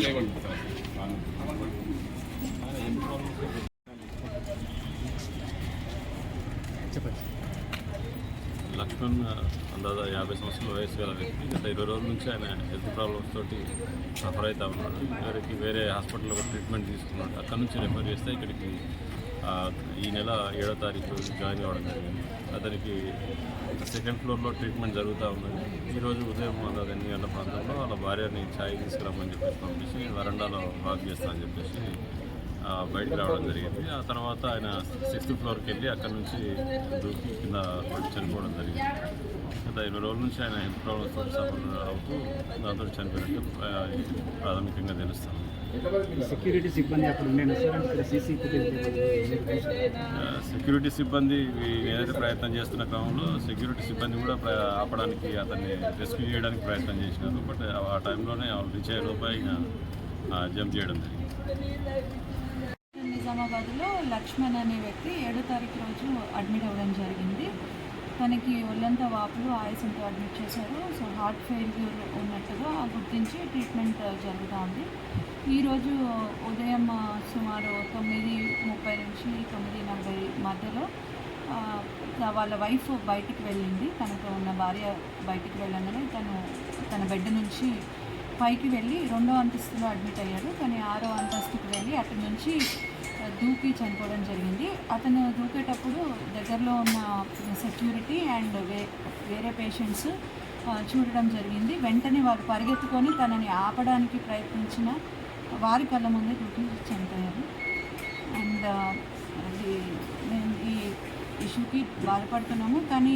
లక్ష్మణ్ అందాజా 50 సంవత్సరాల వయసు గల వ్యక్తి. గత 20 రోజుల నుంచి ఆయన హెల్త్ ప్రాబ్లమ్స్ తోటి సఫర్ అవుతా ఉన్నాడు. వేరే హాస్పిటల్లో ట్రీట్మెంట్ తీసుకున్నాడు. అక్కడ నుంచి రెఫర్ చేస్తే ఇక్కడికి ఈ నెల 7వ తారీఖు జాయిన్ అవ్వడం జరిగింది. అతనికి సెకండ్ ఫ్లోర్లో ట్రీట్మెంట్ జరుగుతూ ఉన్నది. ఈరోజు ఉదయం 8 గంటల ప్రాంతంలో వాళ్ళ భార్యని ఛాయ్ తీసుకురామని చెప్పేసి పంపించి వరండాలో వాక్ చేస్తా అని చెప్పేసి బయటికి రావడం జరిగింది. ఆ తర్వాత ఆయన 6th ఫ్లోర్కి వెళ్ళి అక్కడ నుంచి దూకి కింద పడి చనిపోవడం జరిగింది. గత 20 రోజుల నుంచి ఆయన హెల్త్ ప్రాబ్లమ్స్తో సఫర్ అవుతూ దాంతో చనిపోయినట్టు ప్రాథమికంగా తెలుస్తాం. సెక్యూరిటీ సిబ్బంది అక్కడ ఉండేనా సార్? సెక్యూరిటీ సిబ్బంది ఏదైతే ప్రయత్నం చేస్తున్న క్రమంలో సెక్యూరిటీ సిబ్బంది కూడా ఆపడానికి అతన్ని రెస్క్యూ చేయడానికి ప్రయత్నం చేసినారు. బట్ ఆ టైంలోనే రీచ్ అయ్యే లోపల జంప్ చేయడం జరిగింది. నిజామాబాద్లో లక్ష్మణ్ అనే వ్యక్తి 7వ తారీఖు రోజు అడ్మిట్ అవ్వడం జరిగింది. తనకి ఒళ్ళంతా వాపులు ఆయాసంతో అడ్మిట్ చేశారు. సో హార్ట్ ఫెయిల్యూర్ ఉన్నట్టుగా గుర్తించి ట్రీట్మెంట్ జరుగుతూ ఉంది. ఈరోజు ఉదయం సుమారు 9:30 నుంచి 9:40 మధ్యలో వాళ్ళ వైఫ్ బయటికి వెళ్ళింది. తనతో ఉన్న భార్య బయటికి వెళ్ళగానే తన బెడ్ నుంచి పైకి వెళ్ళి 2వ అంతస్తులో అడ్మిట్ అయ్యారు. కానీ 6వ అంతస్తుకి వెళ్ళి అటు నుంచి దూకి చనిపోవడం జరిగింది. అతను దూకేటప్పుడు దగ్గరలో ఉన్న సెక్యూరిటీ అండ్ వేరే పేషెంట్స్ చూడడం జరిగింది. వెంటనే వాళ్ళు పరిగెత్తుకొని తనని ఆపడానికి ప్రయత్నించిన వారి కళ్ళ ముందే దూకి చనిపోయారు. అండ్ మేము ఈ ఇష్యూకి బాధపడుతున్నాము. కానీ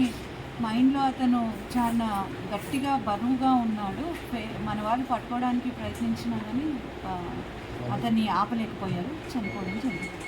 మైండ్లో అతను చాలా గట్టిగా బరువుగా ఉన్నాడు. మన వాళ్ళు పట్టుకోవడానికి ప్రయత్నించినా కానీ అతన్ని ఆపలేకపోయారు. చనిపోవడం జరిగింది.